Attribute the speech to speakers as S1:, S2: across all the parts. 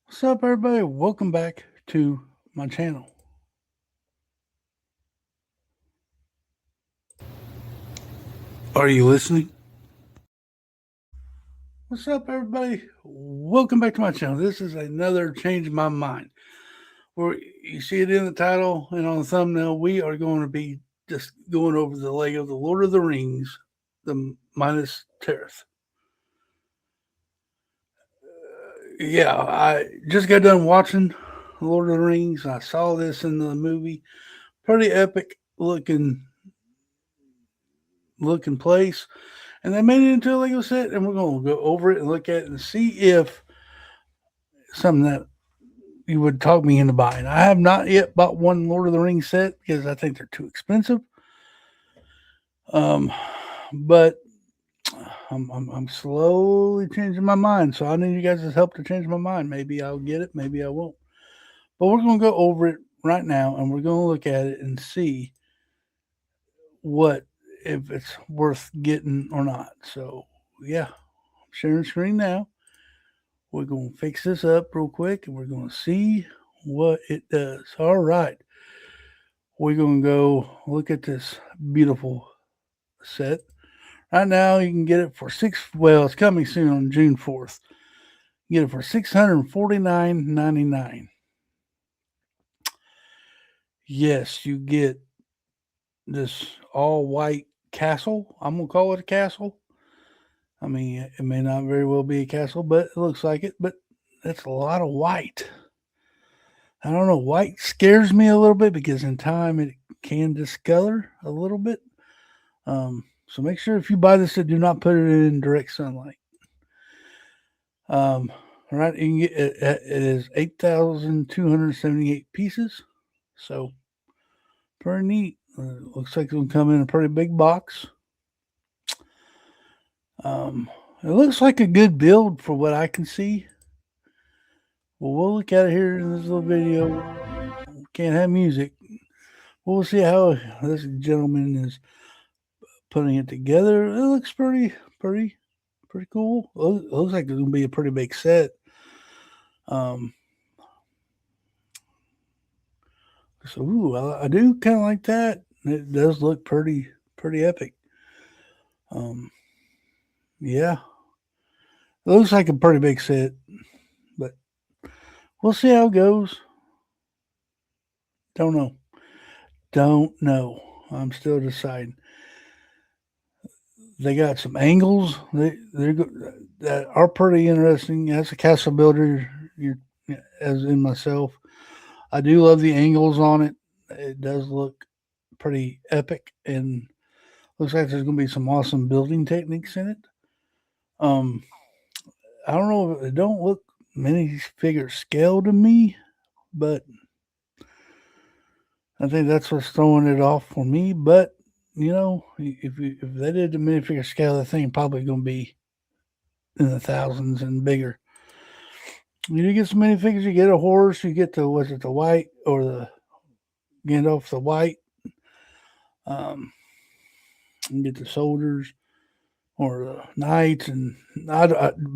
S1: What's up, everybody? Welcome back to my channel. Are you listening? What's up, everybody? Welcome back to my channel. This is another Change My Mind. Where you see it in the title and on the thumbnail, we are going to be just going over the Lego, the Lord of the Rings, the Minas Tirith. Yeah, I just got done watching Lord of the Rings. I saw this in the movie. Pretty epic looking place. And they made it into a Lego set, and we're going to go over it and look at it and see if something that you would talk me into buying. I have not yet bought one Lord of the Rings set because I think they're too expensive. Um, but I'm slowly changing my mind, so I need you guys' help to change my mind. Maybe I'll get it, maybe I won't. But we're going to go over it right now, and we're going to look at it and see what if it's worth getting or not. So yeah, I'm sharing screen now. We're going to fix this up real quick and we're going to see what it does. All right. We're going to go look at this beautiful set. Right now, you can get it for it's coming soon on June 4th. You get it for $649.99. Yes, you get this all white castle. I'm going to call it a castle. I mean, it may not very well be a castle, but it looks like it. But that's a lot of white. I don't know. White scares me a little bit because in time it can discolor a little bit. So make sure if you buy this, do not put it in direct sunlight. All right, you can get it is 8,278 pieces. So pretty neat. Looks like it'll come in a pretty big box. It looks like a good build for what I can see. Well, we'll look at it here in this little video. Can't have music. We'll see how this gentleman is putting it together. It looks pretty cool. It looks like it's gonna be a pretty big set. Um, so I do kind of like that. It does look pretty epic. Um, yeah, it looks like a pretty big set, but we'll see how it goes. Don't know. Don't know. I'm still deciding. They got some angles that are pretty interesting. As a castle builder, you as in myself, I do love the angles on it. It does look pretty epic and looks like there's going to be some awesome building techniques in it. Um, I don't know. It don't look many figures scale to me, but I think that's what's throwing it off for me. But if they did the minifigure scale, the thing probably going to be in the thousands and bigger. You get some minifigures. You get a horse. You get the white or the Gandalf the white. You get the soldiers or the knights, and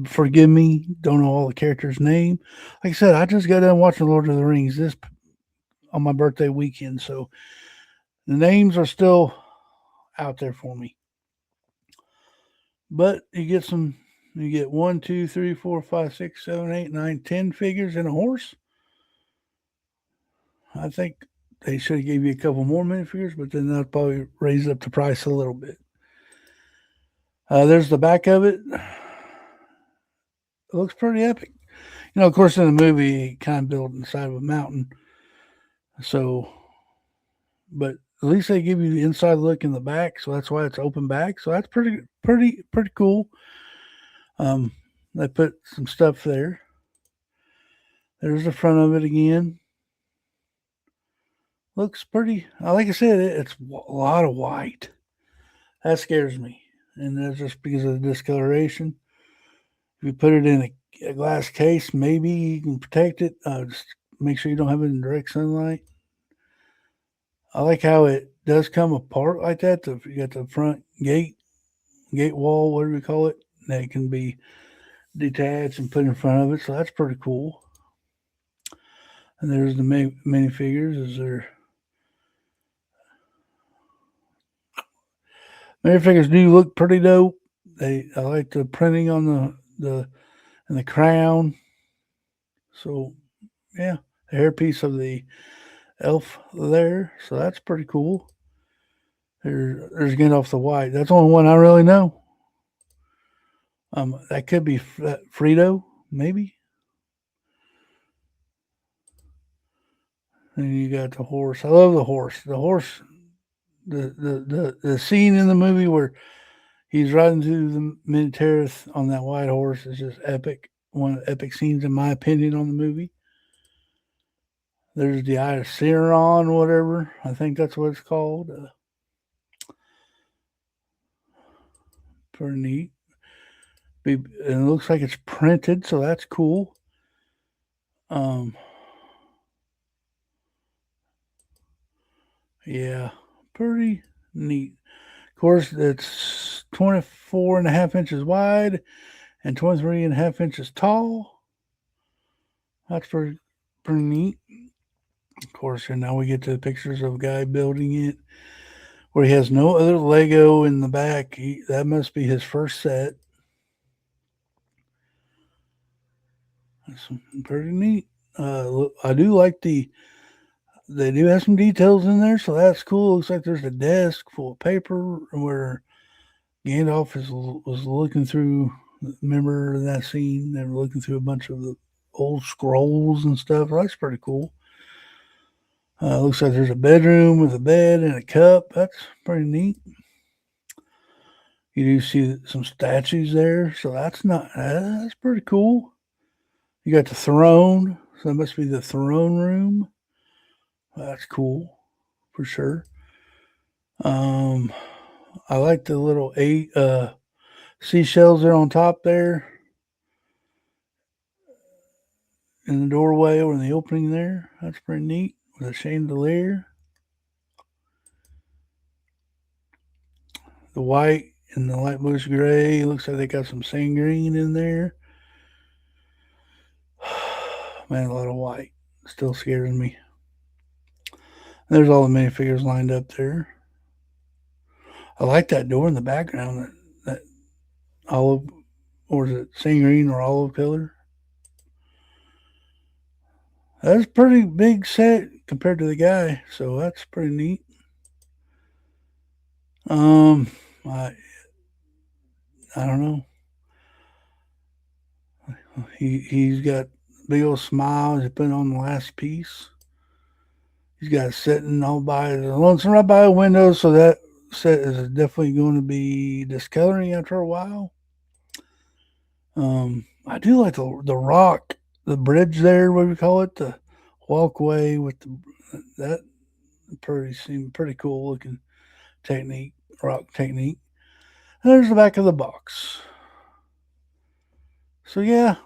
S1: forgive me, don't know all the characters' name. Like I said, I just got done watching Lord of the Rings this on my birthday weekend, so the names are still out there for me. But you get some. You get 1, 2, 3, 4, 5, 6, 7, 8, 9, 10 figures and a horse. I think they should have gave you a couple more minifigures, but then they'll probably raise up the price a little bit. There's the back of it. It looks pretty epic. Of course, in the movie, he kind of built inside of a mountain. So, but at least they give you the inside look in the back, so that's why it's open back. So that's pretty cool. They put some stuff there. There's the front of it again. Looks pretty. Like I said, it's a lot of white. That scares me, and that's just because of the discoloration. If you put it in a glass case, maybe you can protect it. Just make sure you don't have it in direct sunlight. I like how it does come apart like that. You got the front gate wall, whatever you call it, that can be detached and put in front of it. So that's pretty cool. And there's the minifigures. Is there minifigures do look pretty dope. I like the printing on the and the crown. So yeah, the hairpiece of the elf there. So that's pretty cool. There's Gandalf the White. That's the only one I really know. That could be Frito, maybe. And you got the horse. I love the horse. The horse, the scene in the movie where he's riding through the mid Tirith on that white horse is just epic. One of the epic scenes, in my opinion, on the movie. There's the Eye of Sauron, whatever. I think that's what it's called. Pretty neat. And it looks like it's printed, so that's cool. Yeah, pretty neat. Of course, it's 24.5 inches wide and 23.5 inches tall. That's pretty neat. Of course, and now we get to the pictures of a guy building it where he has no other Lego in the back. That must be his first set. That's pretty neat. I do like they do have some details in there, so that's cool. Looks like there's a desk full of paper where Gandalf was looking through. Remember that scene? They were looking through a bunch of the old scrolls and stuff. That's pretty cool. Looks like there's a bedroom with a bed and a cup. That's pretty neat. You do see some statues there, so that's pretty cool. You got the throne, so that must be the throne room. That's cool, for sure. I like the little 8 seashells there on top there in the doorway or in the opening there. That's pretty neat with a chandelier. The white and the light bluish gray. Looks like they got some sand green in there. Man, a lot of white. Still scares me. There's all the minifigures lined up there. I like that door in the background. That olive, or is it sand green or olive color? That's a pretty big set compared to the guy, so that's pretty neat. I don't know. He's got big old smile. He's putting on the last piece. He's got it sitting all by the lonesome right by a window, so that set is definitely going to be discoloring after a while. I do like the rock, the bridge there, what do we call it, the walkway with that seemed pretty cool looking technique, rock technique. And there's the back of the box. So yeah,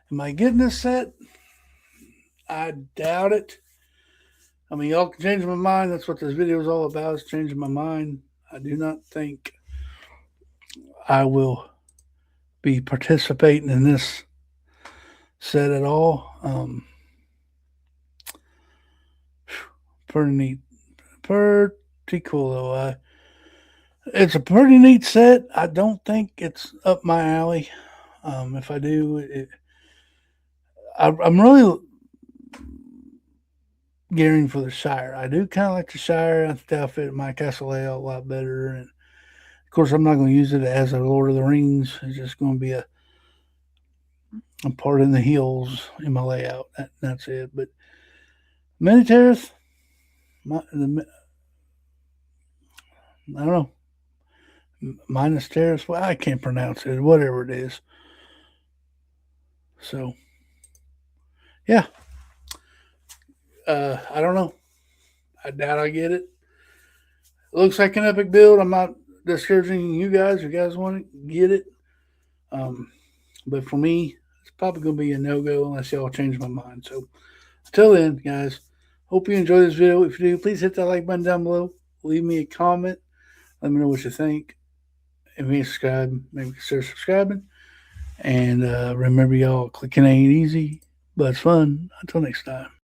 S1: am I getting this set? I doubt it. I mean, y'all can change my mind. That's what this video is all about, is changing my mind. I do not think I will be participating in this set at all. Pretty neat. Pretty cool, though. It's a pretty neat set. I don't think it's up my alley. If I do, I'm really gearing for the Shire. I do kind of like the Shire. I think that'll fit my castle layout a lot better. And of course, I'm not going to use it as a Lord of the Rings. It's just going to be a part in the hills in my layout. That's it. But Mini Tirith, I don't know. Minas Tirith. Well, I can't pronounce it. Whatever it is. So, yeah. I don't know. I doubt I get it. It looks like an epic build. I'm not discouraging you guys. If you guys want to get it. But for me, it's probably going to be a no-go unless y'all change my mind. So, until then, guys, hope you enjoy this video. If you do, please hit that like button down below. Leave me a comment. Let me know what you think. If you subscribe, maybe consider subscribing. And remember, y'all, clicking ain't easy, But it's fun. Until next time.